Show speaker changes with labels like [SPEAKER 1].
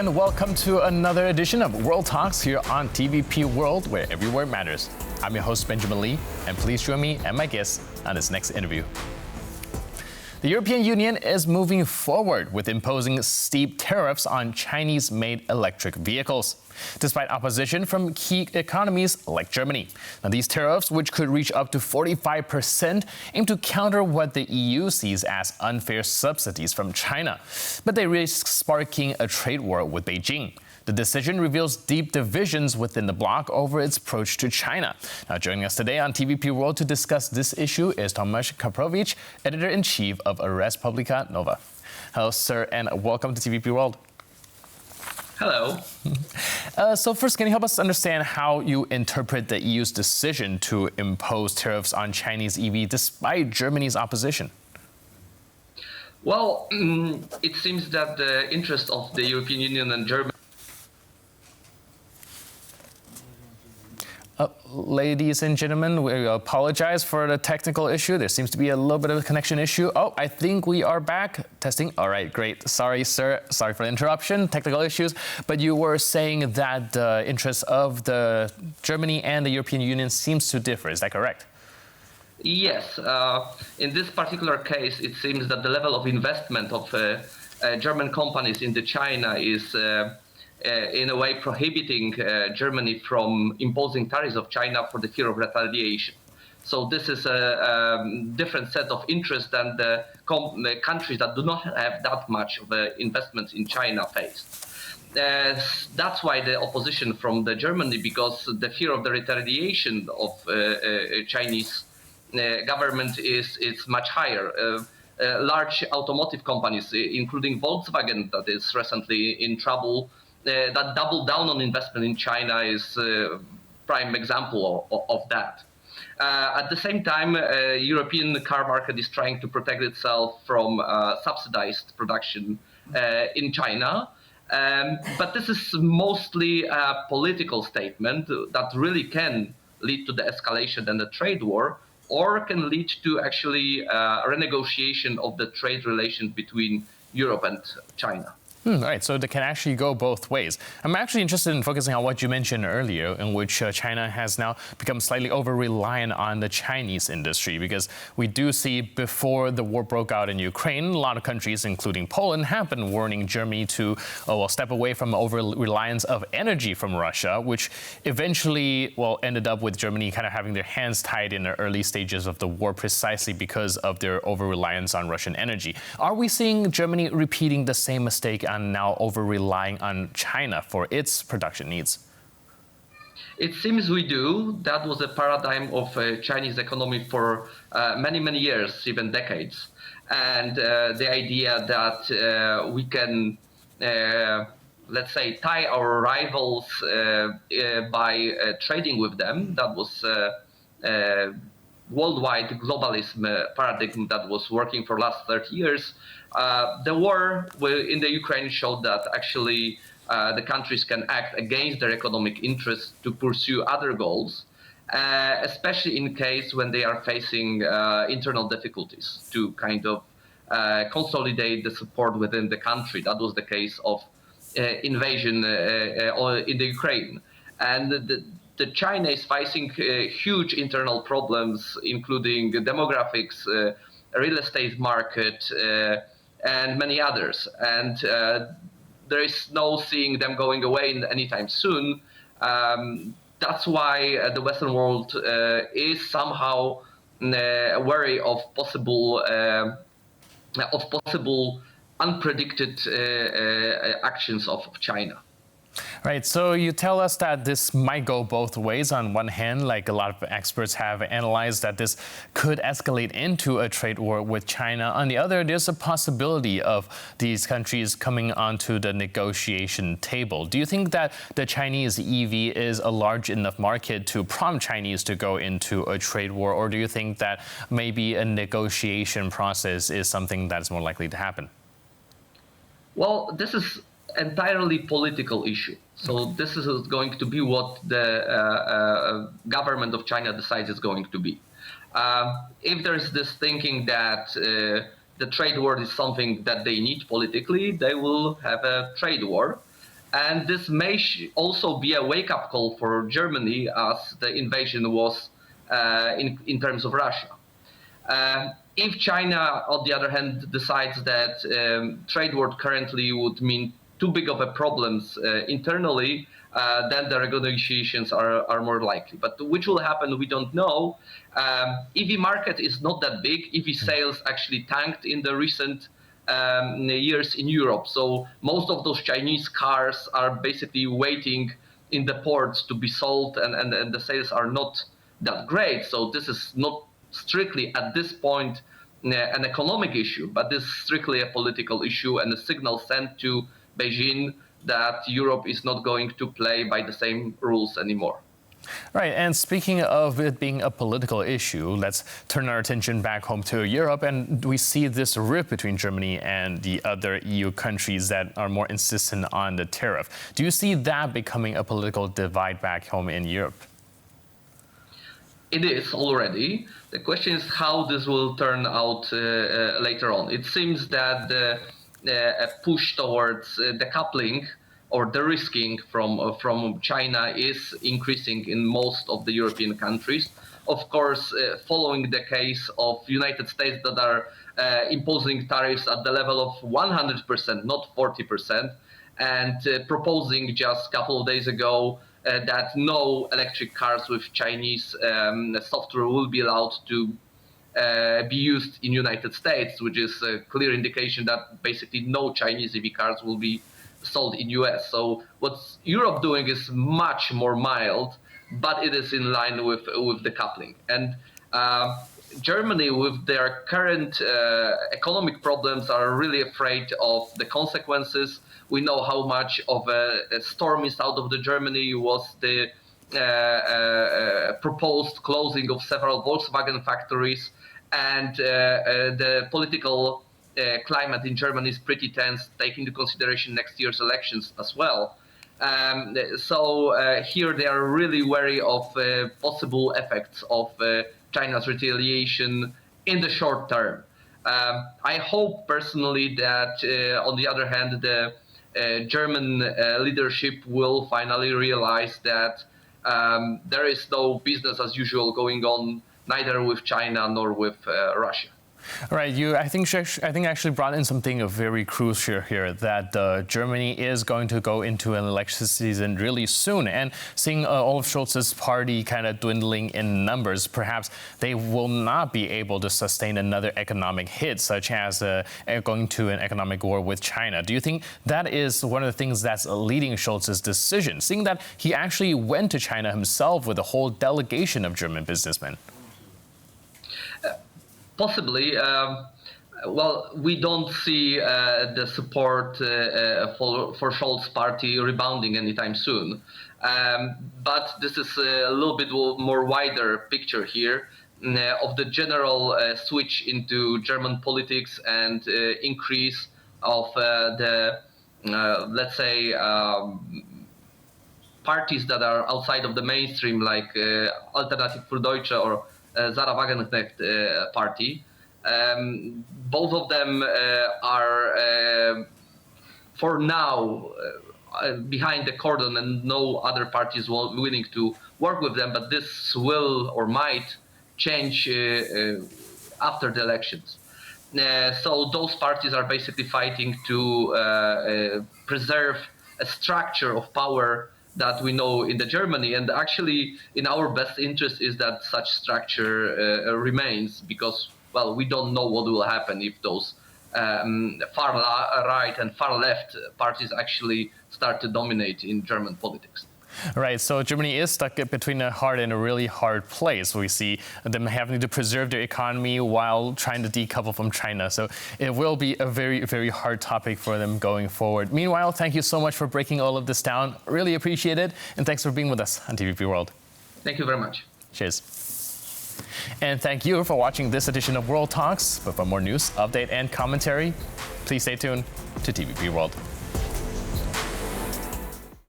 [SPEAKER 1] and welcome to another edition of World Talks here on TVP World, where every word matters. I'm your host, Benjamin Lee, and please join me and my guests on this next interview. The European Union is moving forward with imposing steep tariffs on Chinese-made electric vehicles, despite opposition from key economies like Germany. Now, these tariffs, which could reach up to 45%, aim to counter what the EU sees as unfair subsidies from China, but they risk sparking a trade war with Beijing. The decision reveals deep divisions within the bloc over its approach to China. Now, joining us today on TVP World to discuss this issue is Tomasz Kasprowicz, Editor-in-Chief of Respublika Nova. Hello, sir, and welcome to TVP World.
[SPEAKER 2] Hello.
[SPEAKER 1] So first, can you help us understand how you interpret the EU's decision to impose tariffs on Chinese EV despite Germany's opposition?
[SPEAKER 2] Well, it seems that the interest of the European Union and Germany.
[SPEAKER 1] Ladies and gentlemen, we apologize for the technical issue. There seems to be a little bit of a connection issue. Oh, I think we are back. Testing. All right, great. Sorry, sir. Sorry for the interruption, technical issues. But you were saying that the interests of the Germany and the European Union seems to differ. Is that correct?
[SPEAKER 2] Yes. In this particular case, it seems that the level of investment of German companies into China is in a way prohibiting Germany from imposing tariffs of China for the fear of retaliation. So this is a different set of interests than the countries that do not have that much of investments in China faced. That's why the opposition from the Germany, because the fear of the retaliation of Chinese government is much higher. Large automotive companies, including Volkswagen, that is recently in trouble, that double down on investment in China is a prime example of that. At the same time, European car market is trying to protect itself from subsidized production in China. But this is mostly a political statement that really can lead to the escalation and the trade war, or can lead to actually a renegotiation of the trade relations between Europe and China.
[SPEAKER 1] All right, so they can actually go both ways. I'm actually interested in focusing on what you mentioned earlier, in which China has now become slightly over-reliant on the Chinese industry, because we do see before the war broke out in Ukraine, a lot of countries, including Poland, have been warning Germany to step away from over-reliance of energy from Russia, which eventually ended up with Germany kind of having their hands tied in the early stages of the war precisely because of their over-reliance on Russian energy. Are we seeing Germany repeating the same mistake and now over-relying on China for its production needs?
[SPEAKER 2] It seems we do. That was a paradigm of Chinese economy for many, many years, even decades. And the idea that we can, let's say, tie our rivals by trading with them, that was worldwide globalism paradigm that was working for the last 30 years. The war in the Ukraine showed that actually the countries can act against their economic interests to pursue other goals, especially in case when they are facing internal difficulties to kind of consolidate the support within the country. That was the case of invasion in the Ukraine. And the China is facing huge internal problems, including demographics, real estate market, and many others. And there is no seeing them going away anytime soon. That's why the Western world is somehow wary of possible unpredicted actions of China.
[SPEAKER 1] Right, so you tell us that this might go both ways. On one hand, like a lot of experts have analyzed, that this could escalate into a trade war with China. On the other, there's a possibility of these countries coming onto the negotiation table. Do you think that the Chinese EV is a large enough market to prompt Chinese to go into a trade war, or do you think that maybe a negotiation process is something that's more likely to happen?
[SPEAKER 2] Well, this is entirely political issue. So this is going to be what the government of China decides is going to be. If there is this thinking that the trade war is something that they need politically, they will have a trade war. And this may also be a wake-up call for Germany, as the invasion was in terms of Russia. If China, on the other hand, decides that trade war currently would mean too big of a problems internally, then the negotiations are more likely. But which will happen, we don't know. EV market is not that big. EV sales actually tanked in the recent years in Europe. So most of those Chinese cars are basically waiting in the ports to be sold, and the sales are not that great. So this is not strictly at this point an economic issue, but this is strictly a political issue and a signal sent to Beijing that Europe is not going to play by the same rules anymore.
[SPEAKER 1] Right, and speaking of it being a political issue, let's turn our attention back home to Europe, and we see this rift between Germany and the other EU countries that are more insistent on the tariff. Do you see that becoming a political divide back home in Europe?
[SPEAKER 2] It is already. The question is how this will turn out later on. It seems that a push towards decoupling or de-risking from China is increasing in most of the European countries. Of course, following the case of United States that are imposing tariffs at the level of 100%, not 40%, and proposing just a couple of days ago that no electric cars with Chinese software will be allowed to be used in United States, which is a clear indication that basically no Chinese EV cars will be sold in US. So what Europe doing is much more mild, but it is in line with decoupling. And Germany, with their current economic problems, are really afraid of the consequences. We know how much of a storm is out of the Germany was the proposed closing of several Volkswagen factories, and the political climate in Germany is pretty tense, taking into consideration next year's elections as well. So here they are really wary of possible effects of China's retaliation in the short term. I hope personally that, on the other hand, the German leadership will finally realize that there is no business as usual going on, neither with China nor with Russia.
[SPEAKER 1] Right, I think actually brought in something very crucial here, that Germany is going to go into an election season really soon, and seeing Olaf Scholz's party kind of dwindling in numbers, perhaps they will not be able to sustain another economic hit, such as going to an economic war with China. Do you think that is one of the things that's leading Scholz's decision, seeing that he actually went to China himself with a whole delegation of German businessmen?
[SPEAKER 2] Possibly. Well, we don't see the support for Scholz's party rebounding anytime soon. But this is a little bit more wider picture here of the general switch into German politics and increase of the, let's say, parties that are outside of the mainstream, like Alternative für Deutsche or Sarah Wagenknecht party. Both of them are, for now, behind the cordon, and no other parties willing to work with them. But this will or might change after the elections. So those parties are basically fighting to preserve a structure of power that we know in Germany, and actually in our best interest is that such structure remains, because, well, we don't know what will happen if those far right and far left parties actually start to dominate in German politics.
[SPEAKER 1] Right, so Germany is stuck between a hard and a really hard place. We see them having to preserve their economy while trying to decouple from China. So it will be a very, very hard topic for them going forward. Meanwhile, thank you so much for breaking all of this down. Really appreciate it. And thanks for being with us on TVP World.
[SPEAKER 2] Thank you very much.
[SPEAKER 1] Cheers. And thank you for watching this edition of World Talks. But for more news, update, and commentary, please stay tuned to TVP World.